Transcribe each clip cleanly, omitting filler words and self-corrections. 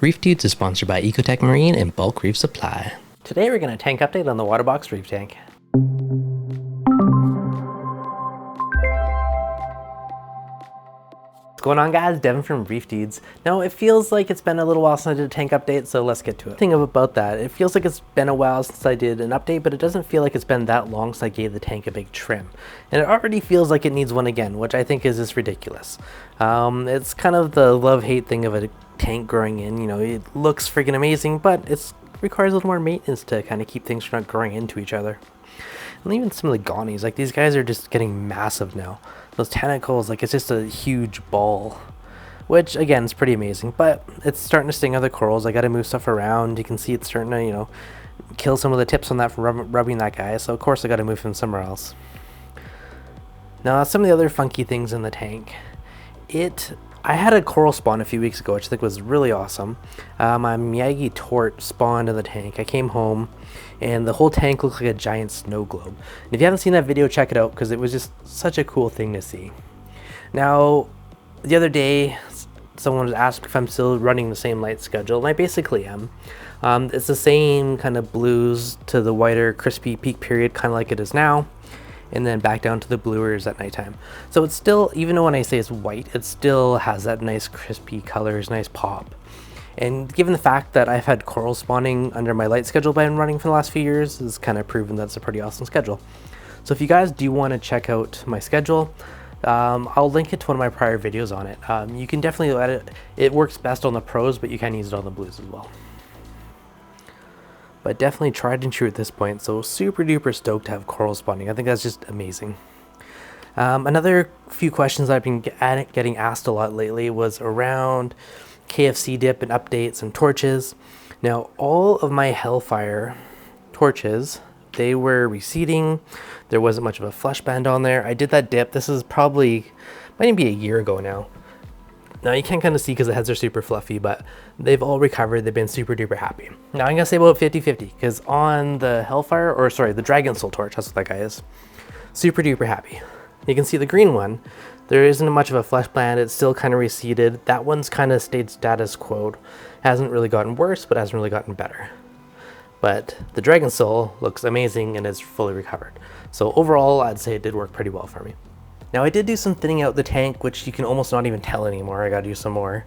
ReefDudes is sponsored by Ecotech Marine and Bulk Reef Supply. Today we're going to tank update on the Waterbox reef tank. What's going on, guys? Devin from ReefDudes. Now, it feels like it's been a little while since I did a tank update, so let's get to it. The thing about that, it feels like it's been a while since I did an update, but it doesn't feel like it's been that long since I gave the tank a big trim. And it already feels like it needs one again, which I think is just ridiculous. It's kind of the love-hate thing of a tank growing in. You know, it looks freaking amazing, but it requires a little more maintenance to kind of keep things from not growing into each other. And even some of the gonies, like these guys are just getting massive now. Those tentacles, like it's just a huge ball, which again is pretty amazing, but it's starting to sting other corals. I got to move stuff around. You can see it's starting to, you know, kill some of the tips on that from rubbing that guy. So of course I got to move him somewhere else. Now some of the other funky things in the tank, I had a coral spawn a few weeks ago, which I think was really awesome. My Miyagi tort spawned in the tank. I came home and the whole tank looked like a giant snow globe. And if you haven't seen that video, check it out because it was just such a cool thing to see. Now, the other day, someone was asked if I'm still running the same light schedule, and I basically am. It's the same kind of blues to the whiter, crispy peak period, kind of like it is now, and then back down to the bluers at nighttime. So it's still, even though when I say it's white, it still has that nice crispy colors, nice pop. And given the fact that I've had coral spawning under my light schedule I've been running for the last few years, it's kind of proven that's a pretty awesome schedule. So if you guys do want to check out my schedule, I'll link it to one of my prior videos on it. You can definitely let it. It works best on the pros, but you can use it on the blues as well. But definitely tried and true at this point, so super duper stoked to have coral spawning. I think that's just amazing. Another few questions I've been getting asked a lot lately was around KFC dip and updates and torches. Now all of my Hellfire torches, they were receding. There wasn't much of a flesh band on there. I did that dip. This is probably, might even be a year ago now. Now you can't kind of see because the heads are super fluffy, but they've all recovered. They've been super duper happy. Now I'm gonna say about 50-50 because on the Hellfire, or sorry, the Dragon Soul torch, that's what that guy is, super duper happy. You can see the green one, there isn't much of a flesh band. It's still kind of receded. That one's kind of stayed status quo. Hasn't really gotten worse, but hasn't really gotten better. But the Dragon Soul looks amazing and is fully recovered. So overall, I'd say it did work pretty well for me. Now I did do some thinning out the tank, which you can almost not even tell anymore. I gotta do some more.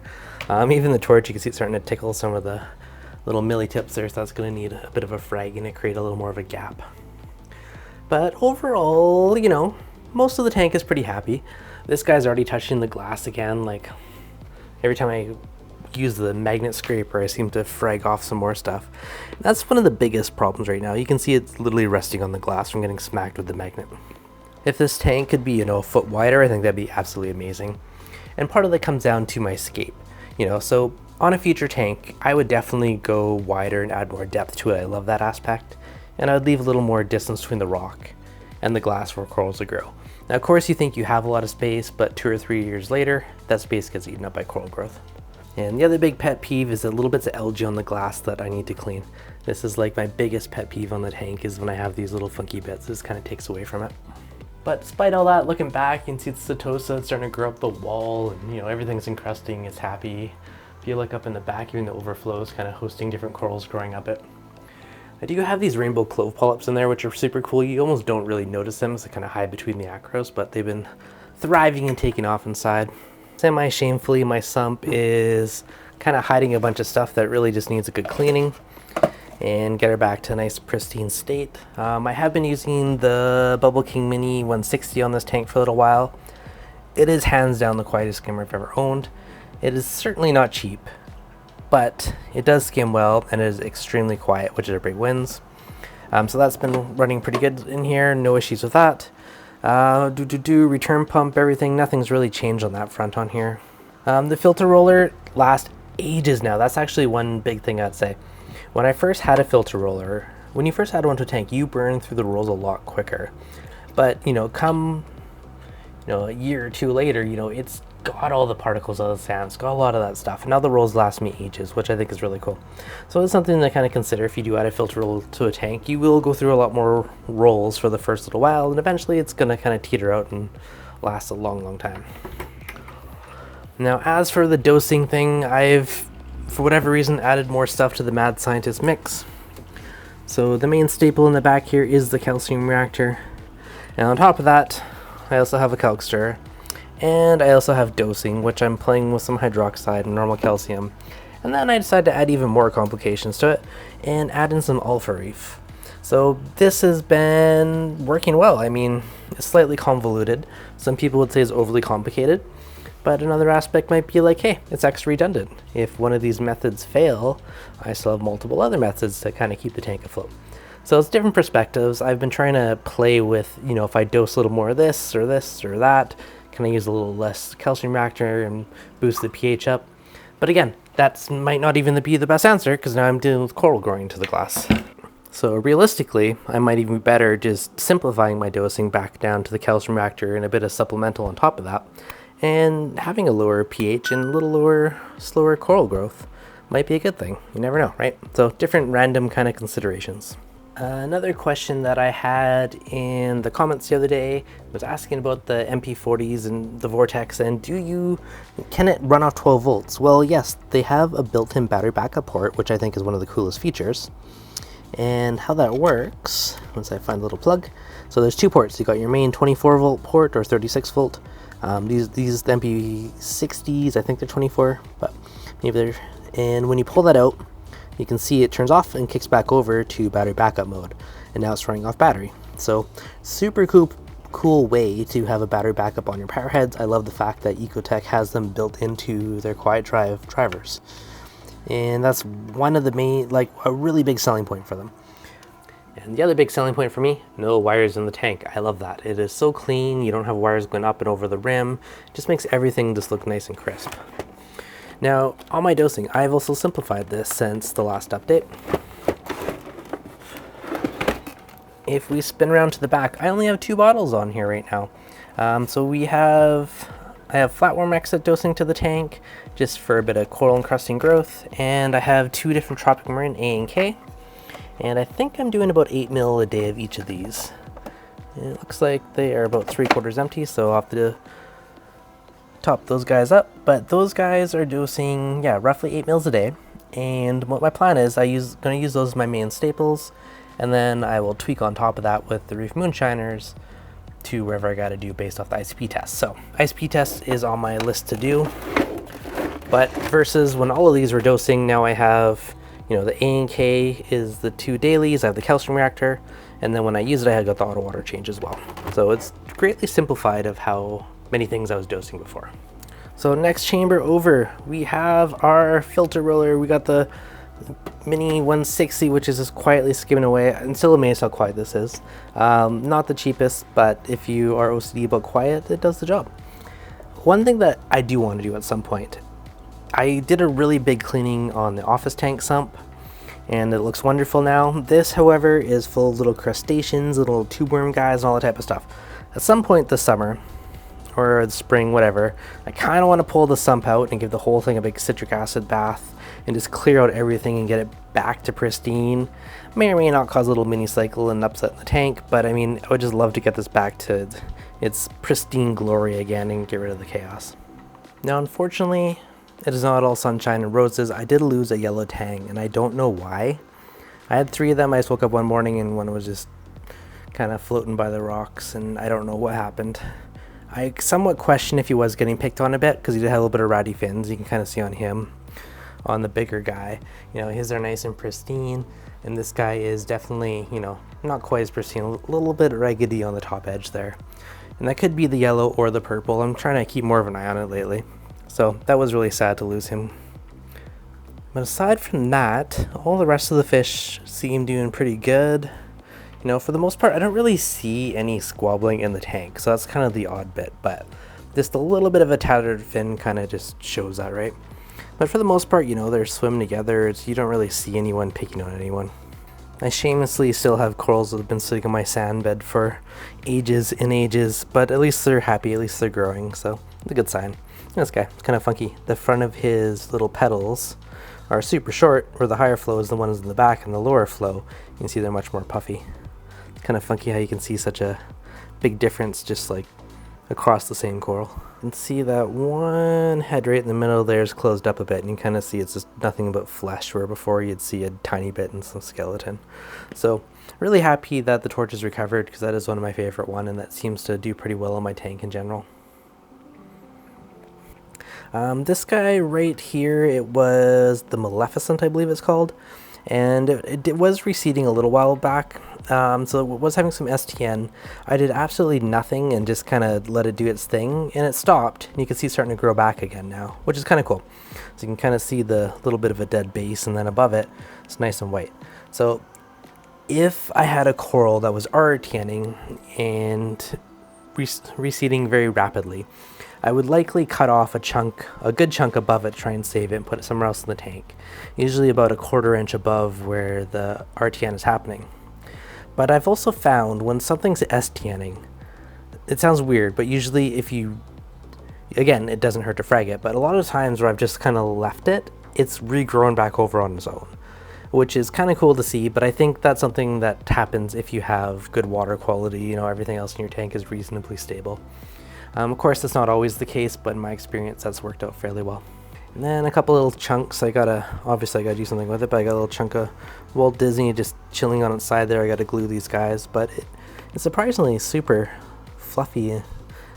Even the torch, you can see it's starting to tickle some of the little milli tips there, so that's gonna need a bit of a fragging to create a little more of a gap. But overall, you know, most of the tank is pretty happy. This guy's already touching the glass again. Like every time I use the magnet scraper, I seem to frag off some more stuff. That's one of the biggest problems right now. You can see it's literally resting on the glass from getting smacked with the magnet. If this tank could be, you know, a foot wider, I think that'd be absolutely amazing. And part of that comes down to my scape. You know, so on a future tank, I would definitely go wider and add more depth to it. I love that aspect. And I would leave a little more distance between the rock and the glass for corals to grow. Now, of course, you think you have a lot of space, but 2 or 3 years later, that space gets eaten up by coral growth. And the other big pet peeve is the little bits of algae on the glass that I need to clean. This is like my biggest pet peeve on the tank, is when I have these little funky bits. This kind of takes away from it. But despite all that, looking back, you can see the Setosa, it's starting to grow up the wall, and you know, everything's encrusting, it's happy. If you look up in the back, even the overflow is kind of hosting different corals growing up it. I do have these rainbow clove polyps in there, which are super cool. You almost don't really notice them as they kind of hide between the acros, but they've been thriving and taking off inside. Semi-shamefully, my sump is kind of hiding a bunch of stuff that really just needs a good cleaning and get her back to a nice pristine state. I have been using the Bubble King Mini 160 on this tank for a little while. It is hands down the quietest skimmer I've ever owned. It is certainly not cheap, but it does skim well and it is extremely quiet, which are big wins. So that's been running pretty good in here, no issues with that. Return pump, everything, nothing's really changed on that front on here. The filter roller lasts ages now. That's actually one big thing I'd say. When I first had a filter roller, when you first add one to a tank, you burn through the rolls a lot quicker. But, you know, come, you know, a year or two later, you know, it's got all the particles out of the sand. It's got a lot of that stuff. And now the rolls last me ages, which I think is really cool. So it's something to kind of consider if you do add a filter roll to a tank. You will go through a lot more rolls for the first little while, and eventually it's going to kind of teeter out and last a long, long time. Now, as for the dosing thing, I've for whatever reason, added more stuff to the mad scientist mix. So the main staple in the back here is the calcium reactor. And on top of that, I also have a calc stirrer. And I also have dosing, which I'm playing with some hydroxide and normal calcium. And then I decided to add even more complications to it and add in some alpha reef. So this has been working well. I mean, it's slightly convoluted. Some people would say it's overly complicated. But another aspect might be like, hey, it's extra redundant. If one of these methods fail, I still have multiple other methods to kind of keep the tank afloat. So it's different perspectives. I've been trying to play with, if I dose a little more of this or that, can I use a little less calcium reactor and boost the pH up? But again, that might not even be the best answer because now I'm dealing with coral growing into the glass. So realistically, I might even be better just simplifying my dosing back down to the calcium reactor and a bit of supplemental on top of that. And having a lower pH and a little lower, slower coral growth might be a good thing. You never know, right? So different random kind of considerations. Another question that I had in the comments the other day was asking about the MP40s and the Vortex, and can it run off 12 volts? Well, yes, they have a built-in battery backup port, which I think is one of the coolest features. And how that works, once I find a little plug. So there's two ports. You got your main 24 volt port or 36 volt. These MP60s, I think they're 24, but maybe they're, and when you pull that out, you can see it turns off and kicks back over to battery backup mode, and now it's running off battery. So super cool way to have a battery backup on your power heads. I love the fact that Ecotech has them built into their quiet drive drivers, and that's one of the main, a really big selling point for them. And the other big selling point for me, no wires in the tank. I love that. It is so clean. You don't have wires going up and over the rim. It just makes everything just look nice and crisp. Now, on my dosing, I've also simplified this since the last update. If we spin around to the back, I only have 2 bottles on here right now. So I have flatworm exit dosing to the tank, just for a bit of coral encrusting growth, and I have 2 different tropic marine A and K, and I think I'm doing about 8 mil a day of each of these. It looks like they are about 3/4 empty, so I'll have to top those guys up, but those guys are dosing, roughly 8 mils a day. And what my plan is, I'm going to use those as my main staples, and then I will tweak on top of that with the Reef Moonshiners to wherever I got to do based off the ICP test. So ICP test is on my list to do, but versus when all of these were dosing, now I have, the A and K is the 2 dailies, I have the calcium reactor, and then when I use it, I got the auto water change as well. So it's greatly simplified of how many things I was dosing before. So next chamber over, we have our filter roller. We got the Mini 160, which is just quietly skimming away. I'm still amazed how quiet this is. Not the cheapest, but if you are OCD about quiet, it does the job. One thing that I do want to do at some point, I did a really big cleaning on the office tank sump, and it looks wonderful now. This, however, is full of little crustaceans, little tube worm guys, and all that type of stuff. At some point this summer, or the spring, whatever, I kind of want to pull the sump out and give the whole thing a big citric acid bath and just clear out everything and get it back to pristine. May or may not cause a little mini cycle and upset in the tank, but I mean, I would just love to get this back to its pristine glory again and get rid of the chaos. Now, unfortunately, it is not all sunshine and roses. I did lose a yellow tang, and I don't know why. I had 3 of them. I just woke up one morning and one was just kind of floating by the rocks, and I don't know what happened. I somewhat question if he was getting picked on a bit, because he did have a little bit of ratty fins. You can kind of see on him, on the bigger guy. His are nice and pristine, and this guy is definitely, not quite as pristine, a little bit raggedy on the top edge there. And that could be the yellow or the purple. I'm trying to keep more of an eye on it lately. So that was really sad to lose him. But aside from that, all the rest of the fish seem doing pretty good. For the most part, I don't really see any squabbling in the tank, so that's kind of the odd bit, but just a little bit of a tattered fin kind of just shows that, right? But for the most part, they're swimming together. You don't really see anyone picking on anyone. I shamelessly still have corals that have been sitting on my sand bed for ages and ages, but at least they're happy, at least they're growing, so it's a good sign. This guy, it's kind of funky. The front of his little petals are super short, where the higher flow is the ones in the back, and the lower flow, you can see they're much more puffy. Kind of funky how you can see such a big difference just like across the same coral. You can see that one head right in the middle there is closed up a bit, and you kind of see it's just nothing but flesh, where before you'd see a tiny bit and some skeleton. So really happy that the torch is recovered, because that is one of my favorite one, and that seems to do pretty well in my tank in general. This guy right here, it was the Maleficent, I believe it's called, and it was receding a little while back, so it was having some STN. I did absolutely nothing and just kind of let it do its thing, and it stopped, and you can see it's starting to grow back again now, which is kind of cool. So you can kind of see the little bit of a dead base, and then above it, it's nice and white. So if I had a coral that was RTNing and receding very rapidly, I would likely cut off a good chunk above it, try and save it and put it somewhere else in the tank, usually about a 1/4 inch above where the RTN is happening. But I've also found when something's STNing, it sounds weird, but usually if you, again, it doesn't hurt to frag it, but a lot of times where I've just kind of left it, it's regrown back over on its own, which is kind of cool to see. But I think that's something that happens if you have good water quality, you know, everything else in your tank is reasonably stable. Of course, that's not always the case, but in my experience, that's worked out fairly well. And then a couple little chunks. Obviously I gotta do something with it, but I got a little chunk of Walt Disney just chilling on its side there. I gotta glue these guys, but it's surprisingly super fluffy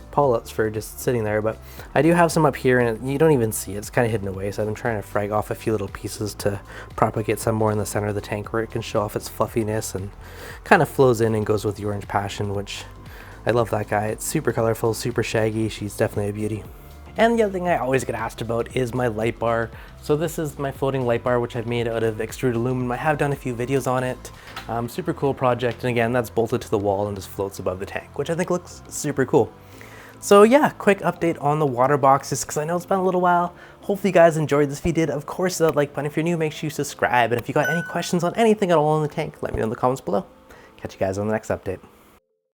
polyps for just sitting there. But I do have some up here, and you don't even see it. It's kind of hidden away, so I'm trying to frag off a few little pieces to propagate some more in the center of the tank where it can show off its fluffiness and kind of flows in and goes with the orange passion, which I love that guy. It's super colorful, super shaggy. She's definitely a beauty. And the other thing I always get asked about is my light bar. So this is my floating light bar, which I've made out of extruded aluminum. I have done a few videos on it. Super cool project. And again, that's bolted to the wall and just floats above the tank, which I think looks super cool. So yeah, quick update on the Waterbox, just because I know it's been a little while. Hopefully you guys enjoyed this. If you did, of course, that like button. If you're new, make sure you subscribe. And if you got any questions on anything at all in the tank, let me know in the comments below. Catch you guys on the next update.